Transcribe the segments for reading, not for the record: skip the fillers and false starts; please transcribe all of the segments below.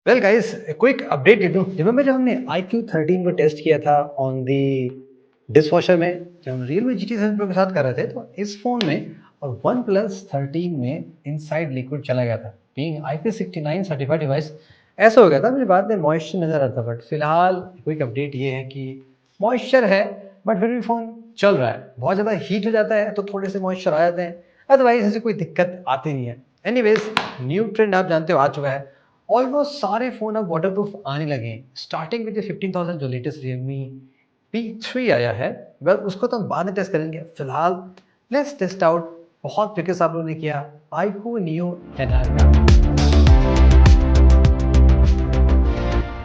Well guys, quick update दे दूं। Remember जब हमने iQ13 को टेस्ट किया था ऑन दी डिशवॉशर में, जब हम रियल में GT7 Pro के साथ कर रहे थे, तो इस फोन में और OnePlus 13 में इनसाइड लिक्विड चला गया था। बीइंग IP69 सर्टिफाइड डिवाइस, ऐसा हो गया था मुझे बाद में मॉइस्चर नजर आता था। बट फिलहाल क्विक अपडेट ये है कि मॉइस्चर है, बट फिर भी फोन चल रहा है। बहुत ज़्यादा हीट हो जाता है तो थोड़े से मॉइस्चर आ जाते हैं, अदरवाइज ऐसी कोई दिक्कत आती नहीं है। एनीवेज, न्यू ट्रेंड आप जानते हो आ चुका है। ऑलमोस्ट सारे फोन अब वाटरप्रूफ आने लगे हैं, स्टार्टिंग विद 15,000 जो लेटेस्ट Realme P3 आया है। वेल, उसको तो हम बाद में टेस्ट करेंगे। फिलहाल लेट्स टेस्ट आउट बहुत फिक्र आप लोगों ने किया iQOO Neo 10R का।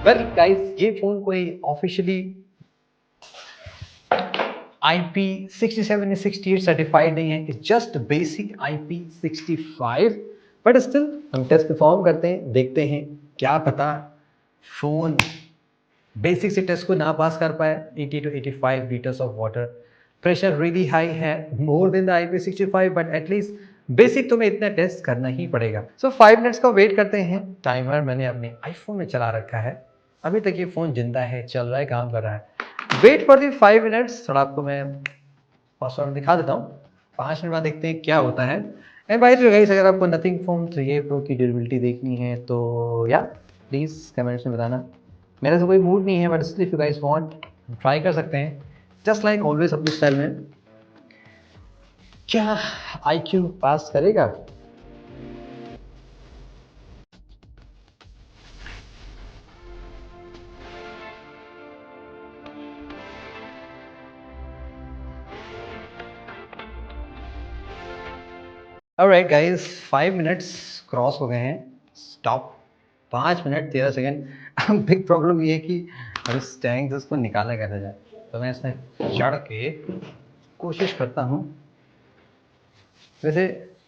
वेल गाइस, ये फोन कोई ऑफिशियली IP67 या 68 सर्टिफाइड नहीं है, it's just basic IP65। But still हम टेस्ट परफॉर्म करते हैं, देखते हैं, क्या पता फोन बेसिक से टेस्ट को ना पास कर पाए। 80 to 85 litres of water, pressure really high है, more than the IP65, but at least basic तुम्हें इतना टेस्ट करना ही पड़ेगा। सो 5 मिनट्स का वेट करते हैं। टाइमर मैंने अपने आईफोन में चला रखा है, अभी तक ये फ़ोन जिंदा है, चल रहा है, काम कर रहा है। Wait for the 5 minutes. थोड़ा आपको मैं पासवर्ड दिखा देता हूँ। 5 मिनट बाद देखते हैं क्या होता है। And by the way guys, अगर आपको नथिंग फोन 3A Pro की ड्यूरेबिलिटी देखनी है तो या प्लीज़ कमेंट्स में बताना। मेरा तो कोई मूड नहीं है, but still if you guys want, try कर सकते हैं। जस्ट लाइक ऑलवेज अपनी स्टाइल में। क्या IQ पास करेगा? ऑलराइट गाइस, 5 मिनट्स क्रॉस हो गए हैं। Stop. 5 minute 13 second. Big problem ये है कि अब इस टैंक से उसको निकाला कैसे जाए, तो मैं इसमें चढ़ के कोशिश करता हूँ। वैसे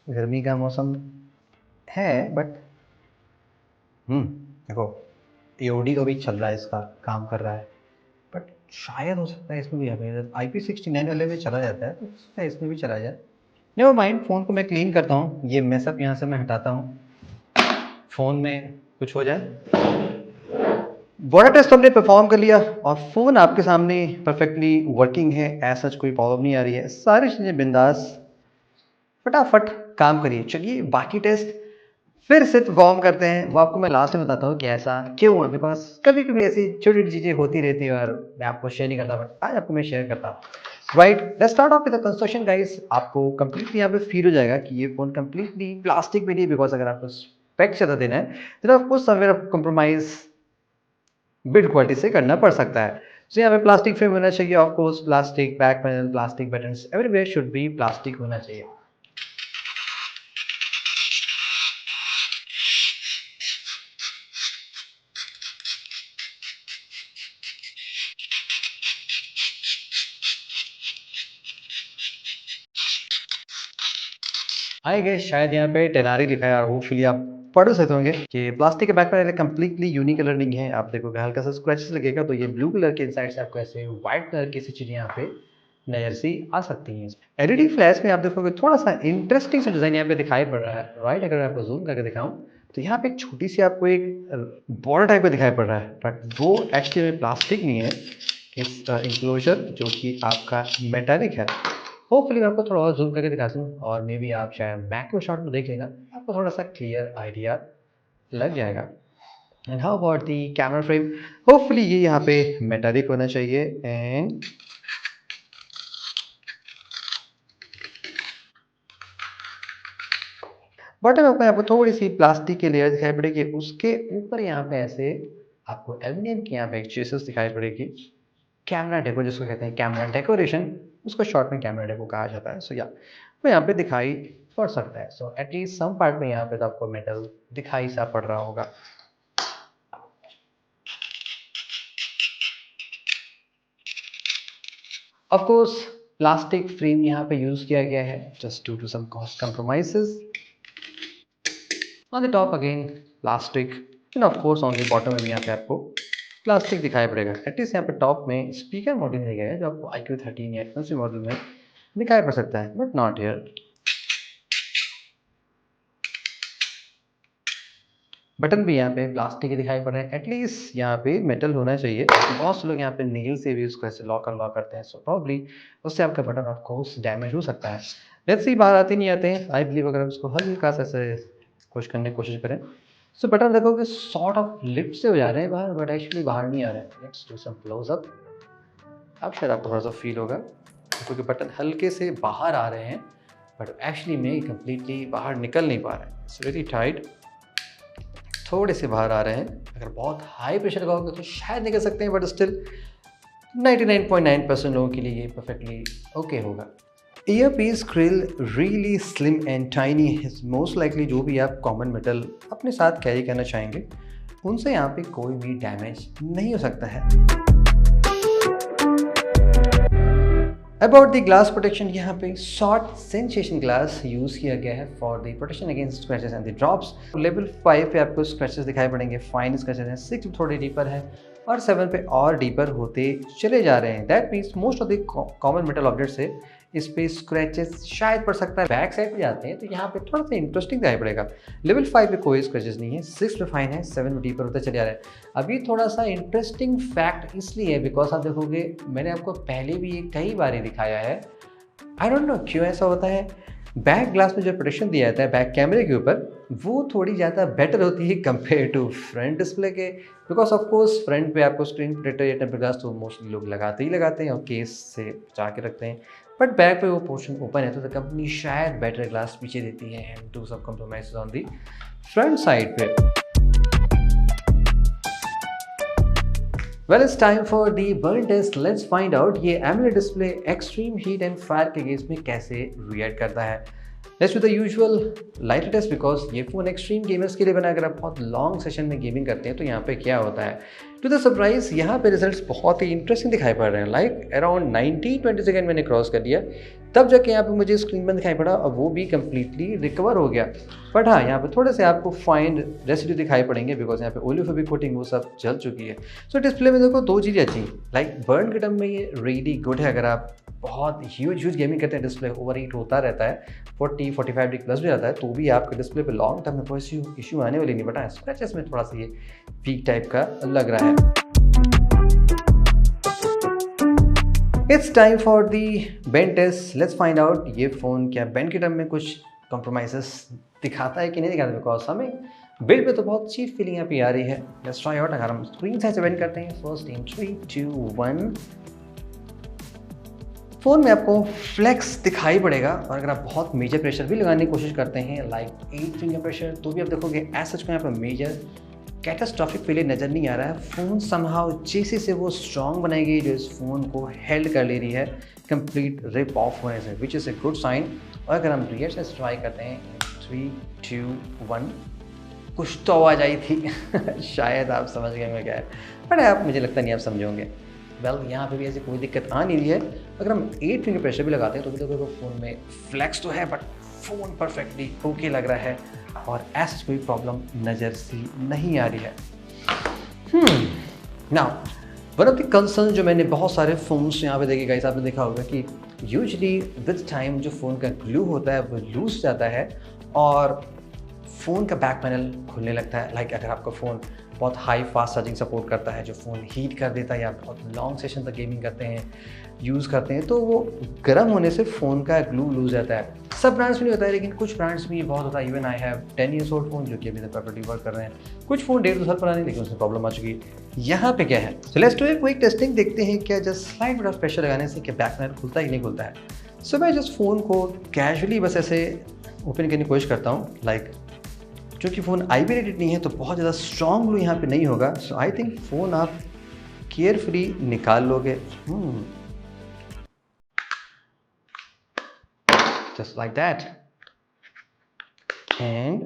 गर्मी का मौसम है, बट देखो, AOD का भी चल रहा है, इसका काम कर रहा है। बट शायद हो सकता है इसमें भी अवेलेबल IP69 वाले में चला जाता है, तो हो सकता है इसमें भी चला जाए। नेवर माइंड, फ़ोन को मैं क्लीन करता हूँ, ये मैसअप यहाँ से मैं हटाता हूँ। फ़ोन में कुछ हो जाए। वाटर टेस्ट हमने परफॉर्म कर लिया और फ़ोन आपके सामने परफेक्टली वर्किंग है। ऐसा सच कोई प्रॉब्लम नहीं आ रही है, सारी चीज़ें बिंदास फटाफट काम करिए। चलिए बाकी टेस्ट फिर से परफॉर्म करते हैं। वो आपको मैं लास्ट में बताता हूँ कि ऐसा क्यों है। मेरे पास कभी कभी ऐसी छोटी छोटी चीज़ें होती रहती है और मैं आपको शेयर नहीं करता, बट आज आपको मैं शेयर करता हूँ। Right, let's start of with the construction guys. आपको कंप्लीटली यहाँ पे फील हो जाएगा कि ये फोन कंप्लीटली प्लास्टिक में नहीं, बिकॉज अगर आपको स्पेक्स ज़्यादा देना है तो आपको समवेयर कॉम्प्रोमाइज बिल्ड क्वालिटी से करना पड़ सकता है। तो यहाँ पे प्लास्टिक फ्रेम होना चाहिए, of course plastic back panel, plastic buttons, everywhere should be plastic होना चाहिए। हाय गाइस, शायद यहाँ पे टेनारी लिखा है और होपफुली आप पढ़ सकते होंगे कि प्लास्टिक के back panel completely unique colour नहीं है। आप देखोगे हल्का सा स्क्रैचेस लगेगा, तो ये ब्लू कलर के इनसाइड से आपको ऐसे व्हाइट कलर की सी चीज़ें यहाँ पे नजर सी आ सकती हैं। एलईडी फ्लैश में आप देखोगे थोड़ा सा इंटरेस्टिंग सा डिजाइन यहाँ पे दिखाई पड़ रहा है। राइट, अगर आपको जूम करके दिखाऊं तो यहाँ पे एक छोटी सी आपको एक बॉर्डर टाइप का दिखाई पड़ रहा है, बट वो एक्चुअली में प्लास्टिक नहीं है। इस इंक्लोजर जो कि आपका मेटालिक है। होपफुली मैं आपको थोड़ा और जूम करके दिखाता हूँ और मे बी आप शायद मैक्रो शॉट में देख लेना, आपको थोड़ा सा क्लियर आइडिया लग जाएगा। And how about the camera frame? Hopefully ये यहाँ पे मेटालिक होना चाहिए। एंड बॉटम में आपको थोड़ी सी प्लास्टिक की लेयर दिखाई पड़ेगी, उसके ऊपर यहाँ पे ऐसे आपको एल्यूमिनियम की यहाँ पे एक चेसिस दिखाई पड़ेगी। कैमरा डेको जिसको कहते हैं, कैमरा डेकोरेशन, उसको शॉर्ट में कैमरा डेको कहा जाता है। सो या वो यहाँ पे दिखाई पड़ सकता है। सो एटलीस्ट सम पार्ट में यहाँ पे तो आपको मेटल दिखाई सा पड़ रहा होगा। ऑफ कोर्स प्लास्टिक फ्रेम यहाँ पे यूज किया गया है just due to some cost compromises. On the top again plastic, and of course on the bottom में भी यहाँ पे आपको प्लास्टिक दिखाई पड़ेगा। एटलीस्ट यहाँ पे टॉप में स्पीकर मॉडल दिया गया है जो आपको iQ13 या कौन सी मॉडल में दिखाई पड़ सकता है, बट नॉट हियर। बटन भी यहाँ पे प्लास्टिक के दिखाई पड़ रहे हैं, एटलीस्ट यहाँ पे मेटल होना चाहिए। बहुत से लोग यहाँ पे नील से भी उसको ऐसे लॉक अनलॉक करते हैं, सो प्रॉब्ली उससे आपका बटन ऑफ कोर्स डैमेज हो सकता है। लेट्स सी बाहर आते नहीं आते हैं। आई बिलीव अगर उसको हल्का सा ऐसे कुछ करने की कोशिश करें, सो बटन देखोगे सॉर्ट ऑफ लिफ्ट से हो जा रहे हैं बाहर, बट एक्चुअली बाहर नहीं आ रहे हैं। Let's do some close up. अब शायद आपको थोड़ा सा फील होगा क्योंकि बटन हल्के से बाहर आ रहे हैं, बट एक्चुअली में कंप्लीटली बाहर निकल नहीं पा रहे हैं। इट्स वेरी टाइट, थोड़े से बाहर आ रहे हैं। अगर बहुत हाई प्रेशर का होगा तो शायद निकल सकते हैं, बट स्टिल 99.9% लोगों के लिए ये परफेक्टली ओके होगा। Earpiece krill really slim and tiny है। मोस्ट लाइकली जो भी आप कॉमन मेटल अपने साथ कैरी करना चाहेंगे उनसे यहाँ पे कोई भी डैमेज नहीं हो सकता है। अबाउट द ग्लास प्रोटेक्शन, यहाँ पे शॉर्ट सेंसेशन ग्लास यूज़ किया गया है for the protection against scratches and the drops. Level 5 पे आपको स्क्रैचेस दिखाई पड़ेंगे, फाइन स्क्रैचेस हैं, 6 थोड़े डीपर है और 7 पे और डीपर होते चले जा रहे हैं। That means most of the common metal object से इस पे स्क्रैचेस शायद पड़ सकता है। बैक साइड पे जाते हैं तो यहाँ पे थोड़ा सा इंटरेस्टिंग दिखाई पड़ेगा। लेवल 5 पे कोई स्क्रैचेस नहीं है, 6 पे फाइन है, 7 पे डीपर होते चले जा रहे हैं। अभी थोड़ा सा इंटरेस्टिंग फैक्ट इसलिए है बिकॉज आप देखोगे मैंने आपको पहले भी ये कई बार दिखाया है, आई डोंट नो क्यों ऐसा होता है। बैक ग्लास में जो प्रोटेक्शन दिया जाता है बैक कैमरे के ऊपर, वो थोड़ी ज़्यादा बेटर होती है कंपेयर टू फ्रंट डिस्प्ले के। बिकॉज ऑफ कोर्स फ्रंट पे आपको स्क्रीन प्रोटेक्टर या टेम्पर ग्लास तो मोस्टली लोग लगाते ही लगाते हैं और केस से बचा के रखते हैं, बट बैक पे वो पोर्शन ओपन है तो द कंपनी शायद बेटर ग्लास पीछे देती है and do some compromise on the front side पे। Well, it's time for the burn test. Let's find out ये AMOLED display extreme heat and fire के अगेंस्ट में कैसे रिएक्ट करता है। Let's do the usual light test because ये phone extreme gamers के लिए बना। अगर आप बहुत लॉन्ग सेशन में गेमिंग करते हैं तो यहाँ पे क्या होता है, टू द सरप्राइज यहाँ पे रिजल्ट्स बहुत ही इंटरेस्टिंग दिखाई पड़ रहे हैं। लाइक अराउंड 19-20 सेकेंड मैंने क्रॉस कर दिया, तब जाके यहाँ पे मुझे स्क्रीन में दिखाई पड़ा और वो भी कम्प्लीटली रिकवर हो गया। बट हाँ, यहाँ पे थोड़े से आपको फाइन रेसिड्यू दिखाई पड़ेंगे बिकॉज यहाँ पे ओलियोफेबिक कोटिंग वो सब जल चुकी है। सो डिस्प्ले में देखो दो चीज़ें अच्छी, लाइक बर्न के टर्म में ये रियली गुड है। अगर आप बहुत ह्यूज गेमिंग करते हैं, डिस्प्ले ओवर हीट होता रहता है, 40-45 डिग्री प्लस भी जाता है, तो भी आपके डिस्प्ले पे लॉन्ग टर्म में कोई इशू आने वाली नहीं। बट हाँ, स्क्रैचेस में थोड़ा सा ये वीक टाइप का लग रहा है। It's time for the bend test. Let's find out ये फ़ोन क्या बेंड के टर्म में कुछ कॉम्प्रोमाइजेस दिखाता है कि नहीं दिखाता। बिकॉज हमें बिल्ड पे तो बहुत चीप फीलिंग यहाँ पे आ रही है। Let's try out. अगर हम स्क्रीन साइज से बेंड करते हैं, फर्स्ट इन 3, 2, 1, फ़ोन में आपको फ्लेक्स दिखाई पड़ेगा। और अगर आप बहुत मेजर प्रेशर भी लगाने की कोशिश करते हैं लाइक 8 फिंगर प्रेशर, तो भी आप देखोगे एज सच में यहाँ पर मेजर कैटास्ट्रॉफिक फेलियर नज़र नहीं आ रहा है। फ़ोन समहाउ जैसे से वो स्ट्रॉन्ग बनाई गई जो इस फ़ोन को हेल्ड कर ले रही है कंप्लीट रिप ऑफ होने से, which is a good sign. और अगर हम रियर से ट्राई करते हैं, 3, 2, 1, कुछ तो आवाज़ आई थी शायद आप समझ गए मैं क्या है, बट आप मुझे लगता नहीं आप समझोगे। वेल, यहाँ पे भी ऐसी कोई दिक्कत आ नहीं रही है। अगर हम 8 फिंगर प्रेशर भी लगाते हैं तो भी देखो फ़ोन में फ्लैक्स तो है, बट फ़ोन परफेक्टली ओके लग रहा है और ऐसी कोई प्रॉब्लम नज़र सी नहीं आ रही है। Now one of the concern जो मैंने बहुत सारे फ़ोन्स यहाँ पे देखे, गाइस आपने देखा होगा कि यूजुअली विद टाइम जो फ़ोन का ग्लू होता है वो लूज जाता है और फ़ोन का बैक पैनल खुलने लगता है। लाइक अगर आपका फ़ोन बहुत हाई फास्ट चार्जिंग सपोर्ट करता है जो फ़ोन हीट कर देता है, या बहुत लॉन्ग सेशन तक गेमिंग करते हैं यूज़ करते हैं, तो वो गर्म होने से फ़ोन का ग्लू लूज जाता है। सब ब्रांड्स में नहीं होता है, लेकिन कुछ ब्रांड्स में ये बहुत होता है। Even I have 10 years old phone जो कि अभी तक परफेक्टली वर्क कर रहे हैं। कुछ फ़ोन 1.5-2 साल पुराने, लेकिन उसमें प्रॉब्लम आ चुकी है। यहाँ पे क्या है, so let's do a quick testing. देखते हैं क्या just slight bit of pressure लगाने से क्या बैक पैनल खुलता है कि नहीं खुलता है। सो मैं जस्ट फ़ोन को कैजुअली बस ऐसे ओपन करने की कोशिश करता हूँ। लाइक क्योंकि फ़ोन IPS रेटेड नहीं है तो बहुत ज़्यादा स्ट्रॉन्ग ग्लू यहाँ पे नहीं होगा। सो आई थिंक फ़ोन आप केयरफुली निकाल लोगे, जस्ट लाइक दैट, एंड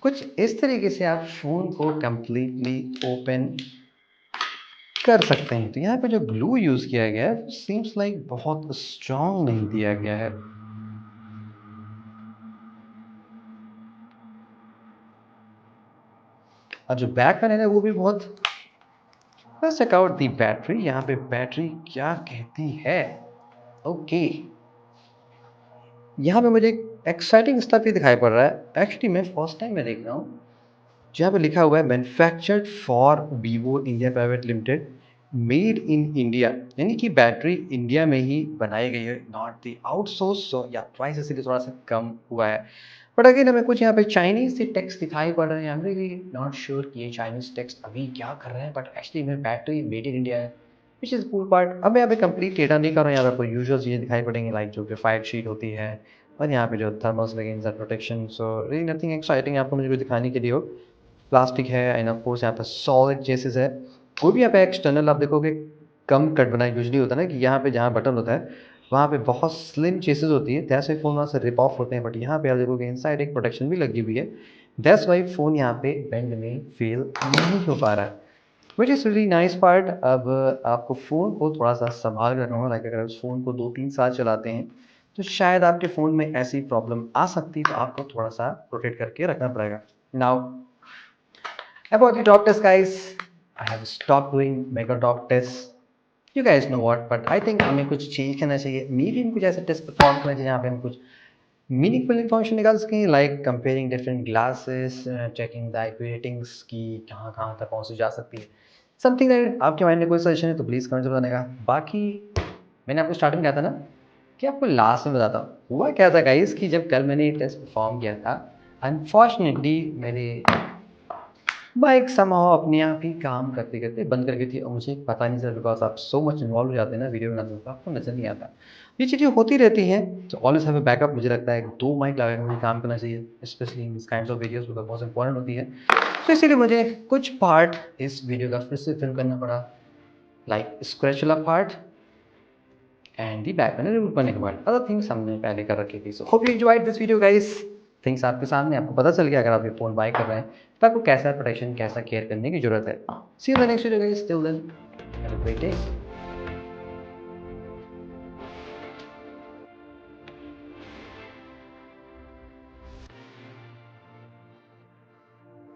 कुछ इस तरीके से आप फ़ोन को कंप्लीटली ओपन कर सकते हैं। तो यहाँ पे जो ग्लू यूज़ किया गया है सीम्स लाइक बहुत स्ट्रॉन्ग नहीं दिया गया है। और जो बैक पैनल है वो भी बहुत, let's check out the battery. यहाँ पे बैटरी क्या कहती है। ओके, यहाँ पे मुझे एक्साइटिंग स्टफ ही दिखाई पड़ रहा है। एक्चुअली मैं फर्स्ट टाइम मैं देख रहा हूँ जहाँ पे लिखा हुआ है manufactured for Vivo India private limited, made in India, यानी कि बैटरी इंडिया में ही बनाई गई है, नॉट दी आउटसोर्स। सो या प्राइस इसलिए थोड़ा सा कम हुआ है। बट अगेन हमें कुछ यहाँ पे चाइनीज से टेक्स्ट दिखाई पड़ रहे हैं। I am really not sure कि ये चाइनीज टेक्स्ट अभी क्या कर रहे हैं, बट एक्चुअली में बैटरी मेड इन इंडिया है, विच इज़ कूल पार्ट। अब मैं यहाँ पे कंप्लीट डेटा नहीं कर रहा हूँ, यहाँ पे आपको यूजुअल चीज़ें दिखाई पड़ेंगी, लाइक जो ग्रेफाइट शीट होती है और यहाँ पे जो thermals against protection. So really nothing exciting आपको मुझे कुछ दिखाने के लिए हो। प्लास्टिक है एंड ऑफ कोर्स यहाँ पे सॉलिड चेसिस है। कोई भी यहाँ पे एक्सटर्नल आप देखोगे कम कट बना यूजुअली होता है ना, कि यहाँ पे जहाँ बटन होता है वहाँ पे बहुत स्लिम चेसिस होती है, दैट्स वाई फ़ोन वहाँ से रिप ऑफ होते हैं। बट यहाँ पे आप देखोगे इनसाइड एक प्रोटेक्शन भी लगी हुई है, दैट्स वाई फ़ोन यहाँ पे बेंड में फील नहीं हो पा रहा है, which is really nice part. अब आपको फ़ोन को थोड़ा सा संभाल कर रखना होगा, लाइक अगर उस फ़ोन को 2-3 साल चलाते हैं तो शायद आपके फ़ोन में ऐसी प्रॉब्लम आ सकती है, तो आपको थोड़ा सा प्रोटेक्ट करके रखना पड़ेगा। Now about the dog test, guys, I have stopped doing mega dog tests. You guys know what, but I think हमें कुछ चेंज करना चाहिए। मे भी हम कुछ ऐसे टेस्ट परफॉर्म करना चाहिए जहाँ पे हम कुछ मीनिंगफुल इन्फॉर्मेशन निकाल सकें, like comparing different glasses, checking the IP ratings की कहाँ कहाँ तक पहुँची जा सकती है। समथिंग दैट आपके माइंड में कोई सजेशन है तो प्लीज़ कमेंट में बताने का। बाकी मैंने आपको स्टार्टिंग में कहा था ना कि आपको लास्ट में बताता हूँ। हुआ क्या था गाइस कि जब कल मैंने टेस्ट परफॉर्म किया था, अनफॉर्चुनेटली मेरे बाइक समहाउ अपने आप ही काम करते करते बंद कर गई थी और मुझे पता नहीं चला, बिकॉज आप सो मच इन्वॉल्व हो जाते हैं ना वीडियो बनाने में, तो आपको नजर नहीं आता। ये चीज़ें होती रहती हैं, तो ऑलवेज हैव अ बैकअप। मुझे लगता है 2 माइक लगा के मुझे काम करना चाहिए, specially in this kind of videos, because बहुत इंपॉर्टेंट होती है। तो इसीलिए मुझे कुछ पार्ट इस वीडियो का फिर से फिल्म करना पड़ा, लाइक स्क्रैच वाला पार्ट एंड दी बैक मैंने रिमूव करने के बाद अदर थिंग्स हमने पहले कर रखी थी। So hope you enjoyed this video guys. Things आपके सामने, आपको पता चल गया अगर आप ये फ़ोन बाय कर रहे हैं तो आपको कैसा प्रोटेक्शन, कैसा केयर करने की ज़रूरत है। See you in the next video guys, till then have a great day.